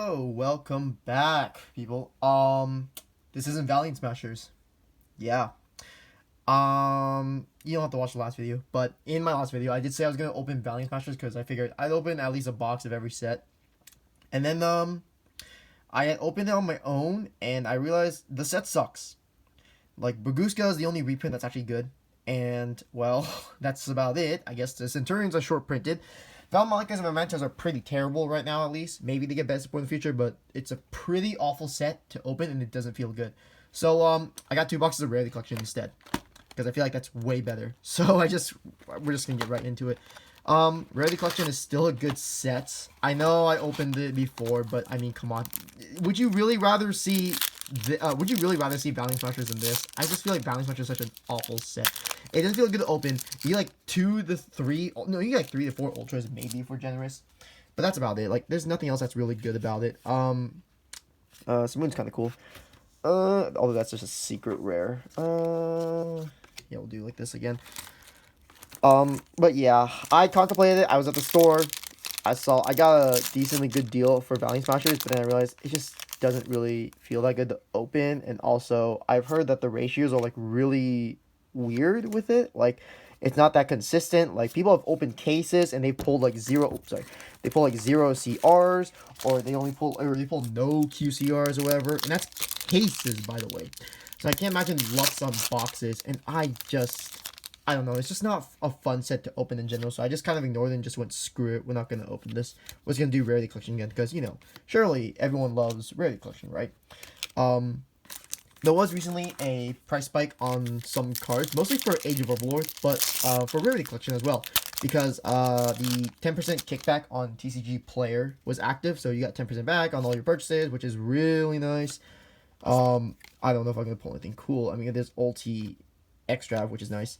YuGiOh! Welcome back, people. This isn't Valiant Smashers. Yeah. You don't have to watch the last video, but in my last video, I did say I was gonna open Valiant Smashers because I figured I'd open at least a box of every set. And then, I had opened it on my own, and I realized the set sucks. Like, Baguska is the only reprint that's actually good. And, well, that's about it. I guess the Centurions are short printed. Valmalikas and Mementos are pretty terrible right now, at least. Maybe they get better support in the future, but it's a pretty awful set to open, and it doesn't feel good. So, I got 2 boxes of Rarity Collection instead, because I feel like that's way better. So, we're just gonna get right into it. Rarity Collection is still a good set. I know I opened it before, but I mean, come on. Would you really rather see Valiant Smashers than this? I just feel like Valiant Smashers is such an awful set. It doesn't feel good to open. You get like 2 to 3. No, you get like 3 to 4 ultras, maybe if we're generous. But that's about it. Like, there's nothing else that's really good about it. Simoon's kind of cool. Although that's just a secret rare. Yeah, we'll do like this again. But yeah, I contemplated it. I was at the store. I got a decently good deal for Valiant Smashers, but then I realized it just doesn't really feel that good to open. And also, I've heard that the ratios are like really weird with it. Like, it's not that consistent. Like, people have opened cases and they pulled like zero CRs, or they pull no QCRs or whatever. And that's cases, by the way. So I can't imagine Lux on boxes. And I don't know, it's just not a fun set to open in general, so I just kind of ignored it and just went, screw it, we're not going to open this. We're just going to do Rarity Collection again, because, you know, surely everyone loves Rarity Collection, right? There was recently a price spike on some cards, mostly for Age of Overlord, but for Rarity Collection as well, because the 10% kickback on TCG Player was active, so you got 10% back on all your purchases, which is really nice. I don't know if I'm going to pull anything cool. I mean, there's Ulti Extra, which is nice.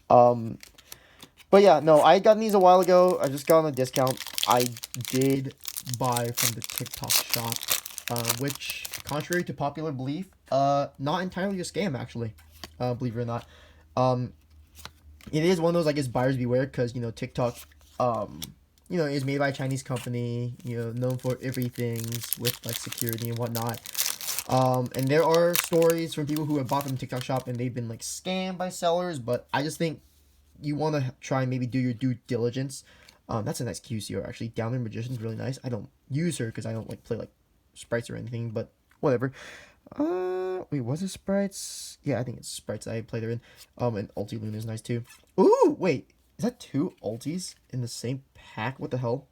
But yeah, no, I had gotten these a while ago. I just got on a discount. I did buy from the TikTok shop, which, contrary to popular belief, not entirely a scam, actually, believe it or not. It is one of those, I guess, buyers beware, because, you know, TikTok, you know, is made by a Chinese company, you know, known for everything with, like, security and whatnot. And there are stories from people who have bought from TikTok shop and they've been like scammed by sellers, but I just think you want to try and maybe do your due diligence. That's a nice QCR actually. Downward Magician's really nice. I don't use her because I don't like play like sprites or anything, but whatever. Wait, was it sprites? Yeah, I think it's sprites I played her in. And Ulti Luna is nice too. Ooh, wait, is that 2 ultis in the same pack? What the hell?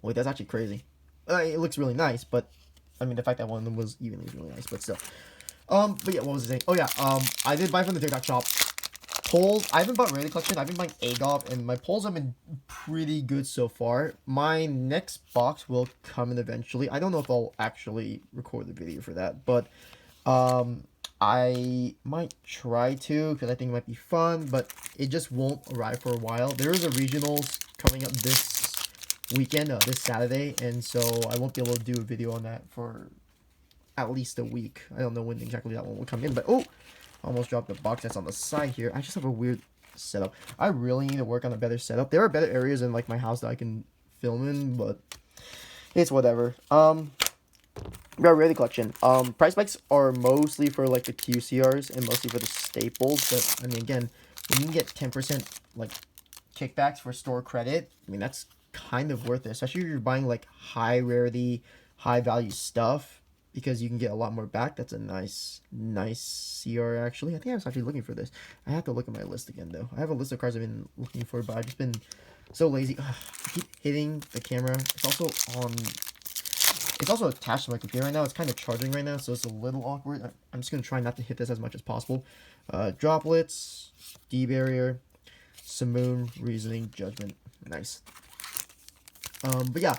Wait, that's actually crazy. It looks really nice, but I mean, the fact that one of them was evenly is really nice, but still. But yeah, what was I saying? Oh yeah, I did buy from the TikTok shop. Polls, I haven't bought Rarity Collection, I've been buying AGOP, and my polls have been pretty good so far. My next box will come in eventually. I don't know if I'll actually record the video for that, but, I might try to, because I think it might be fun, but it just won't arrive for a while. There is a regionals coming up this weekend, this Saturday, and so I won't be able to do a video on that for at least a week. I don't know when exactly that one will come in, but oh, almost dropped the box that's on the side here. I just have a weird setup. I really need to work on a better setup. There are better areas in like my house that I can film in, but it's whatever. Rarity Collection. Price spikes are mostly for like the QCRs and mostly for the staples, but I mean, again, when you can get 10% like kickbacks for store credit, I mean, that's kind of worth it, especially if you're buying like high rarity, high value stuff, because you can get a lot more back. That's a nice CR actually. I think I was actually looking for this. I have to look at my list again though. I have a list of cards I've been looking for, but I've just been so lazy. Ugh, I keep hitting the camera. It's also attached to my computer right now. It's kind of charging right now, so it's a little awkward. I'm just gonna try not to hit this as much as possible. Droplets, D barrier, Simoon, Reasoning, Judgment. Nice. But yeah,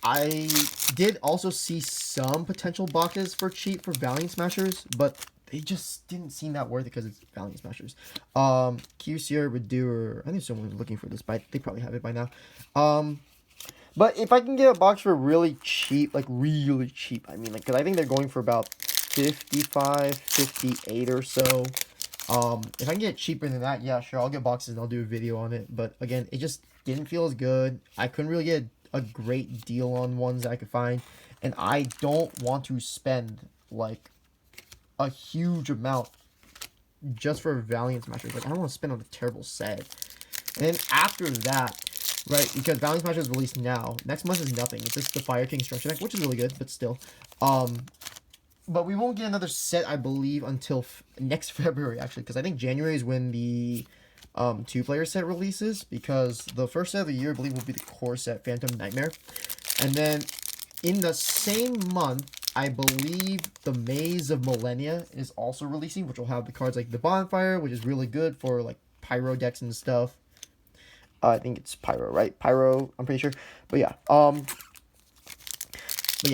I did also see some potential boxes for cheap for Valiant Smashers, but they just didn't seem that worth it because it's Valiant Smashers. QCR Redoer, I think someone's looking for this, but they probably have it by now. But if I can get a box for really cheap, like really cheap, I mean, like, because I think they're going for about 55, 58 or so. If I can get cheaper than that, yeah, sure, I'll get boxes and I'll do a video on it. But again, it just didn't feel as good. I couldn't really get a great deal on ones that I could find, and I don't want to spend like a huge amount just for Valiant Smashers. Like, I don't want to spend on a terrible set. And then after that, right, because Valiant Smashers is released now, next month is nothing. It's just the Fire King Structure deck, which is really good, but still. But we won't get another set, I believe, until next February, actually, because I think January is when the 2-player set releases, because the first set of the year, I believe, will be the core set, Phantom Nightmare. And then in the same month, I believe the Maze of Millennia is also releasing, which will have the cards like the Bonfire, which is really good for like Pyro decks and stuff. I think it's Pyro, right? Pyro, I'm pretty sure. But yeah,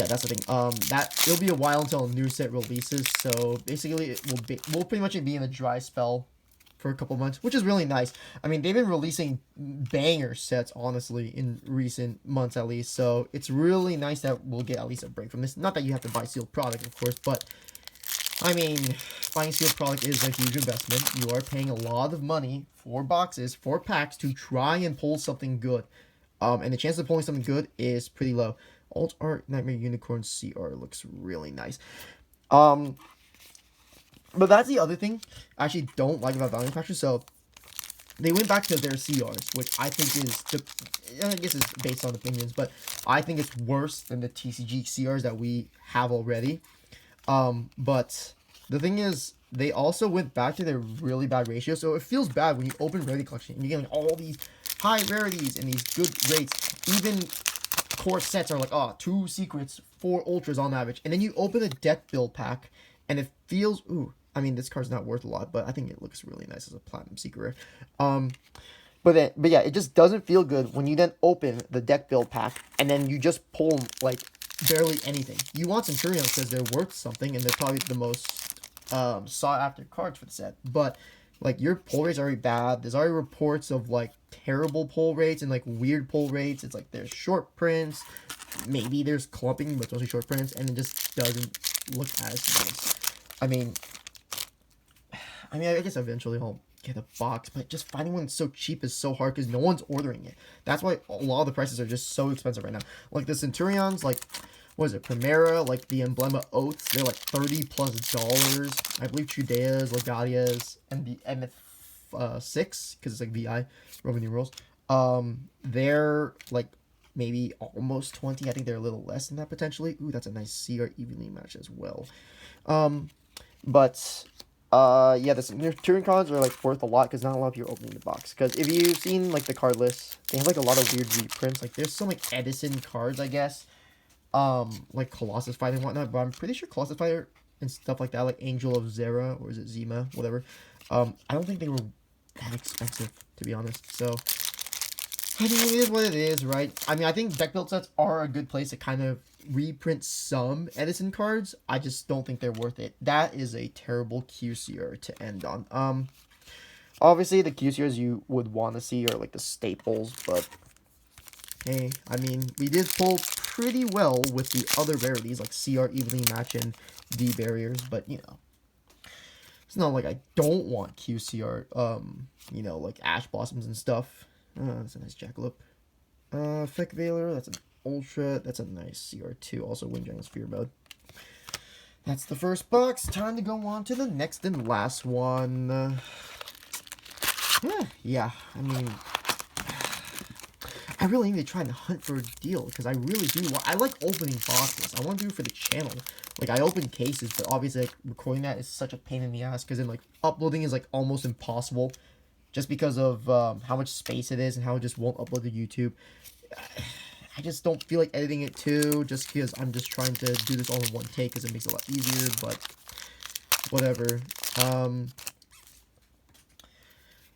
that's the thing. That it'll be a while until a new set releases. So basically, we'll pretty much be in a dry spell for a couple months, which is really nice. I mean, they've been releasing banger sets, honestly, in recent months at least. So it's really nice that we'll get at least a break from this. Not that you have to buy sealed product, of course, but I mean, buying sealed product is a huge investment. You are paying a lot of money for boxes, for packs, to try and pull something good. And the chance of pulling something good is pretty low. Alt Art Nightmare Unicorn CR looks really nice. But that's the other thing I actually don't like about Valiant Smashers. So they went back to their CRs, which I think is, I guess it's based on opinions, but I think it's worse than the TCG CRs that we have already. But the thing is, they also went back to their really bad ratio, so it feels bad when you open Rarity Collection and you're getting all these high rarities and these good rates. Even core sets are like, 2 secrets, 4 ultras on average, and then you open a deck build pack, and it feels, I mean, this card's not worth a lot, but I think it looks really nice as a platinum secret. But yeah, it just doesn't feel good when you then open the deck build pack and then you just pull like barely anything. You want Centurion because they're worth something and they're probably the most sought after cards for the set. But like your pull rates are already bad. There's already reports of like terrible pull rates and like weird pull rates. It's like there's short prints, maybe there's clumping, but it's mostly short prints, and it just doesn't look as nice. I mean, I guess eventually I'll get a box, but just finding one that's so cheap is so hard because no one's ordering it. That's why a lot of the prices are just so expensive right now. Like the Centurions, like, what is it, Primera, like the Emblema Oaths, they're like $30+. I believe Chudeas, Legatias, and the MF6, because it's like VI, Roman numerals. They're like maybe almost 20. I think they're a little less than that potentially. Ooh, that's a nice CR evenly match as well. Yeah, the Centurion cards are like worth a lot because not a lot of you are opening the box. Because if you've seen like the card list, they have like a lot of weird reprints. Like there's some like Edison cards, I guess. Like Colossus Fighter and whatnot, but I'm pretty sure Colossus Fighter and stuff like that, like Angel of Zera, or is it Zima, whatever. I don't think they were that expensive, to be honest. So I mean, it is what it is, right? I mean, I think deck build sets are a good place to kind of reprint some Edison cards. I just don't think they're worth it. That is a terrible QCR to end on. Obviously the QCRs you would want to see are like the staples, but hey, I mean, we did pull pretty well with the other rarities like CR evenly match and D barriers, but you know, it's not like I don't want QCR, you know, like Ash Blossoms and stuff. That's a nice Jackalope. Effect Veiler, that's an Ultra. That's a nice CR2. Also, Wind Dragon Sphere mode. That's the first box. Time to go on to the next and last one. Yeah, I mean, I really need to try and hunt for a deal because I really do. I like opening boxes. I want to do it for the channel. Like, I open cases, but obviously, like, recording that is such a pain in the ass because then, like, uploading is, like, almost impossible just because of how much space it is and how it just won't upload to YouTube. I just don't feel like editing it too, just because I'm just trying to do this all in one take because it makes it a lot easier, but whatever.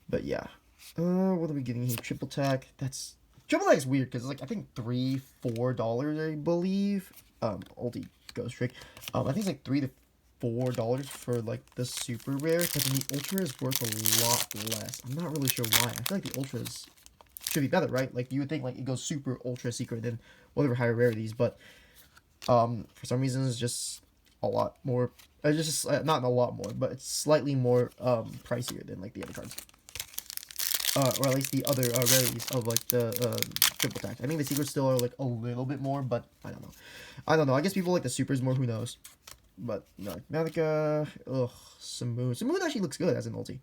But yeah. What are we getting here? Triple Tack. Triple Tack is weird because it's like, I think $3, $4, I believe. Ulti Ghost Trick. I think it's like $3 to $4 for like the super rare, but then the ultra is worth a lot less. I'm not really sure why. I feel like the ultras should be better, right? Like you would think like it goes super ultra secret than whatever higher rarities, but for some reason it's just a lot more. Just not a lot more, but it's slightly more pricier than like the other cards. or at least the other rarities of like the triple attacks. I think the secrets still are like a little bit more, but I don't know. I don't know. I guess people like the supers more. Who knows? But no, Malika, Samoon. Samoon actually looks good as an ulti.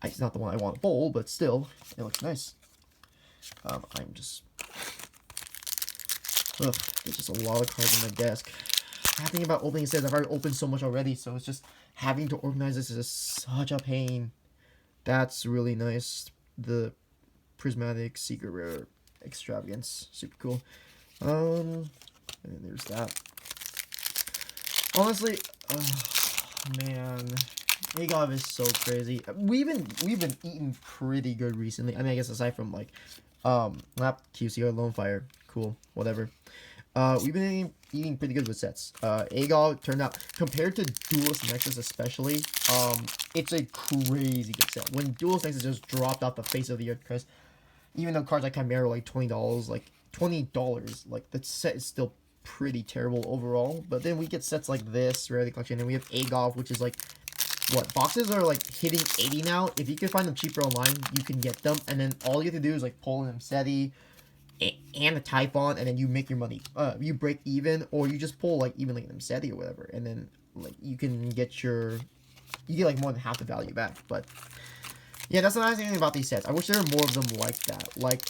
It's not the one I want to bowl, but still, it looks nice. I'm just, there's just a lot of cards on my desk. Having about opening sets, I've already opened so much already, so it's just having to organize this is just such a pain. That's really nice. The prismatic secret rare extravagance, super cool. And then there's that. Honestly, man, YuGiOh is so crazy. We've been eating pretty good recently. I mean, I guess aside from like, Lap QCR Lone Fire, cool, whatever. We've been eating pretty good with sets. YuGiOh turned out, compared to Duelist Nexus especially, it's a crazy good set. When Duelist Nexus just dropped off the face of the earth, because even though cards like Chimera are like $20, like the set is still pretty terrible overall. But then we get sets like this, Rarity Collection, and we have YuGiOh, which is like, what, boxes are like hitting 80 now. If you can find them cheaper online, you can get them, and then all you have to do is like pull in Seti and a Typhon, and then you make your money. You break even, or you just pull like even like an Seti or whatever, and then like you can get you get like more than half the value back. But yeah, that's the nice thing about these sets. I wish there were more of them like that. Like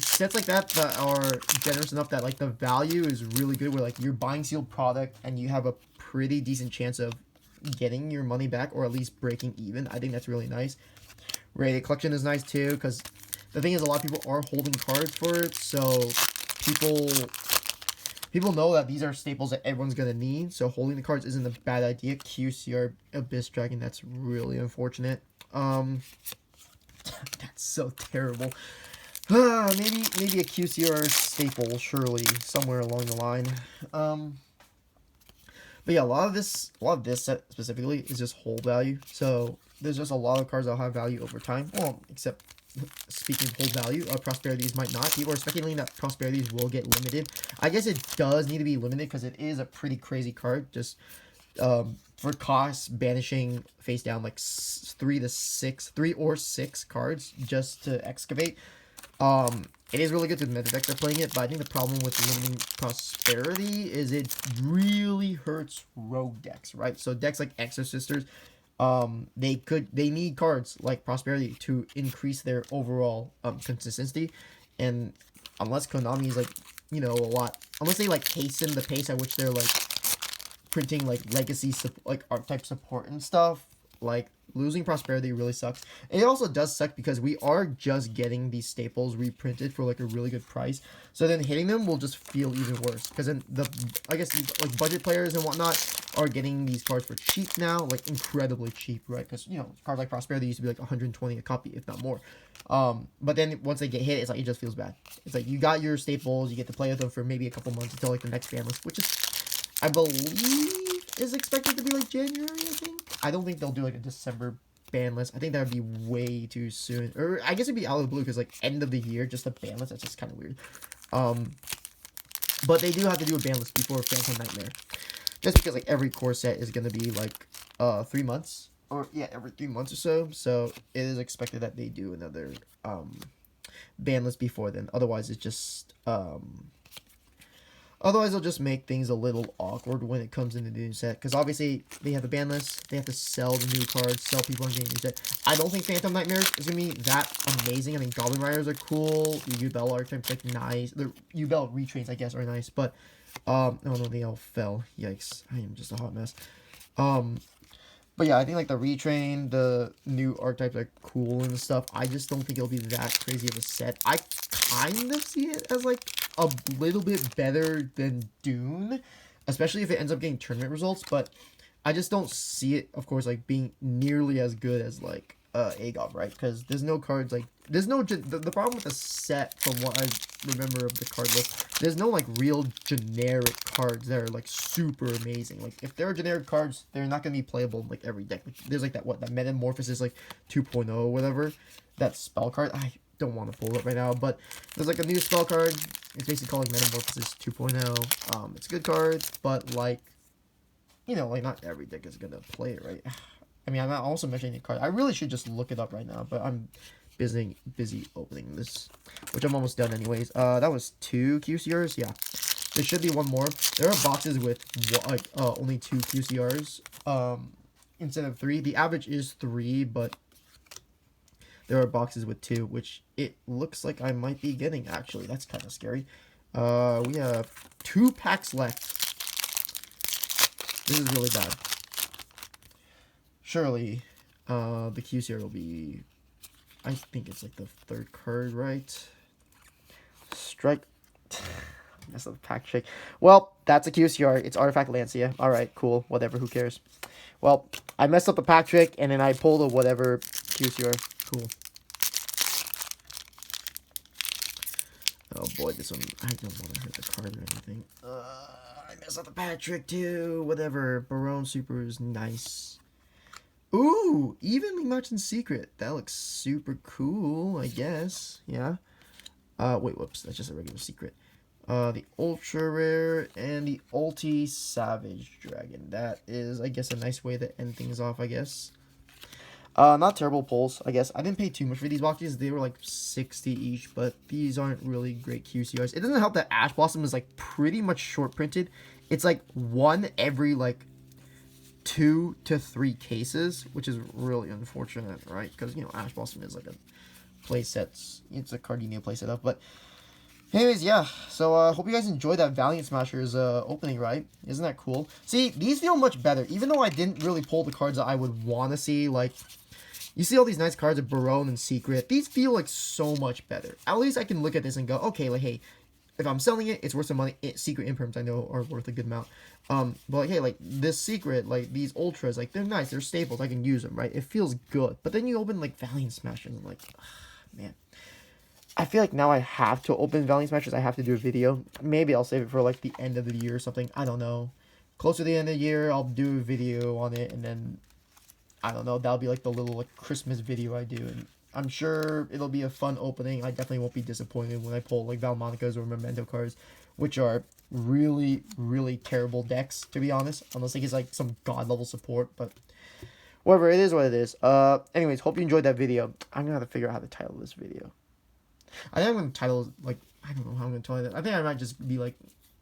sets like that are generous enough that like the value is really good, where like you're buying sealed product and you have a pretty decent chance of getting your money back, or at least breaking even. I think that's really nice. Rarity Collection is nice too, because the thing is, a lot of people are holding cards for it, so people know that these are staples that everyone's gonna need, so holding the cards isn't a bad idea. QCR Abyss Dragon, that's really unfortunate. That's so terrible. Maybe a QCR staple, surely, somewhere along the line. But yeah, a lot of this set specifically is just hold value. So there's just a lot of cards that'll have value over time. Well, except speaking of hold value, Prosperities might not. People are speculating that Prosperities will get limited. I guess it does need to be limited because it is a pretty crazy card. Just for cost, banishing face down like 3 or 6 cards just to excavate. It is really good to the meta decks are playing it, but I think the problem with limiting Prosperity is it really hurts rogue decks, right? So decks like Exorcisters, they need cards like Prosperity to increase their overall consistency, and unless Konami is like, you know, unless they like hasten the pace at which they're like printing like legacy like archetype support and stuff, like losing Prosperity really sucks. And it also does suck because we are just getting these staples reprinted for like a really good price, so then hitting them will just feel even worse, because then I guess like budget players and whatnot are getting these cards for cheap now, like incredibly cheap, right? Because, you know, cards like Prosperity used to be like 120 a copy, if not more. But then once they get hit, it's like it just feels bad. It's like you got your staples, you get to play with them for maybe a couple months until like the next ban list, which is, I believe, is expected to be like January, I think. I don't think they'll do like a December ban list. I think that would be way too soon. Or I guess it'd be out of the blue, because like end of the year, just a ban list, that's just kind of weird. But they do have to do a ban list before Phantom Nightmare. Just because like every core set is going to be like 3 months. Or yeah, every 3 months or so. So it is expected that they do another ban list before then. Otherwise it's just otherwise, they'll just make things a little awkward when it comes into the new set. Because obviously, they have the ban list. They have to sell the new cards, sell people on getting new set. I don't think Phantom Nightmares is going to be that amazing. I mean, Goblin Riders are cool. The Yubel archetype's like nice. The Yubel retrains, I guess, are nice. But, oh no, they all fell. Yikes. I am just a hot mess. But yeah, I think like the retrain, the new archetypes are cool and stuff. I just don't think it'll be that crazy of a set. I kind of see it as like a little bit better than Dune, especially if it ends up getting tournament results. But I just don't see it, of course, like being nearly as good as like YuGiOh, right? Because there's no cards like the problem with the set, from what I remember of the card list, there's no like real generic cards that are like super amazing. Like if there are generic cards, they're not gonna be playable in like every deck. Like, there's like that Metamorphosis like 2.0 or whatever, that spell card. I don't want to pull it right now, but there's like a new spell card. It's basically called like Metamorphosis 2.0. It's a good card, but like, you know, like not every deck is gonna play it, right? I mean, I'm not also mentioning the card. I really should just look it up right now, but I'm busy opening this, which I'm almost done anyways. That was 2 QCRs. Yeah, there should be one more. There are boxes with only 2 QCRs instead of 3. The average is 3, but there are boxes with 2, which it looks like I might be getting, actually. That's kind of scary. We have 2 packs left. This is really bad. Surely, the QCR will be... I think it's like the 3rd card, right? Strike. Messed up the pack trick. Well, that's a QCR. It's Artifact Lancia. Alright, cool. Whatever, who cares? Well, I messed up the pack trick, and then I pulled a whatever QCR. Cool. Oh boy, this one, I don't want to hurt the card or anything. I messed up the pack trick too. Whatever. Barone Super is nice. Ooh, evenly matched in secret. That looks super cool, I guess. Yeah. Wait, whoops. That's just a regular secret. The Ultra Rare and the Ulti Savage Dragon. That is, I guess, a nice way to end things off, I guess. Not terrible pulls, I guess. I didn't pay too much for these boxes. They were like 60 each, but these aren't really great QCRs. It doesn't help that Ash Blossom is like pretty much short printed. It's like 1 every like 2 to 3 cases, which is really unfortunate, right? Because, you know, Ash Blossom is like a playset. It's a card you need to play set up. But anyways, yeah. So hope you guys enjoyed that Valiant Smashers opening, right? Isn't that cool? See, these feel much better. Even though I didn't really pull the cards that I would want to see, like, you see all these nice cards of Barone and Secret. These feel like so much better. At least I can look at this and go, okay, like, hey, if I'm selling it, it's worth some money. Secret Imperms, I know, are worth a good amount. But, like, hey, like, this Secret, like, these Ultras, like, they're nice. They're staples. I can use them, right? It feels good. But then you open, like, Valiant Smashers and, like, man. I feel like now I have to open Valiant Smashers. I have to do a video. Maybe I'll save it for, like, the end of the year or something. I don't know. Closer to the end of the year, I'll do a video on it, and then I don't know, that'll be like the little like Christmas video I do, and I'm sure it'll be a fun opening. I definitely won't be disappointed when I pull like Valmonica's or Memento cards, which are really, really terrible decks, to be honest, unless like it's like some god level support, but whatever, it is what it is. Anyways, hope you enjoyed that video. I'm gonna have to figure out how to title this video. I think I'm gonna title like, I don't know how I'm gonna title it. I think I might just be like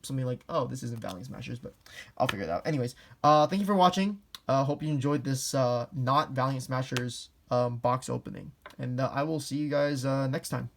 something like, oh, this isn't Valiant Smashers, but I'll figure it out. Anyways, thank you for watching. Hope you enjoyed this not Valiant Smashers box opening. And I will see you guys next time.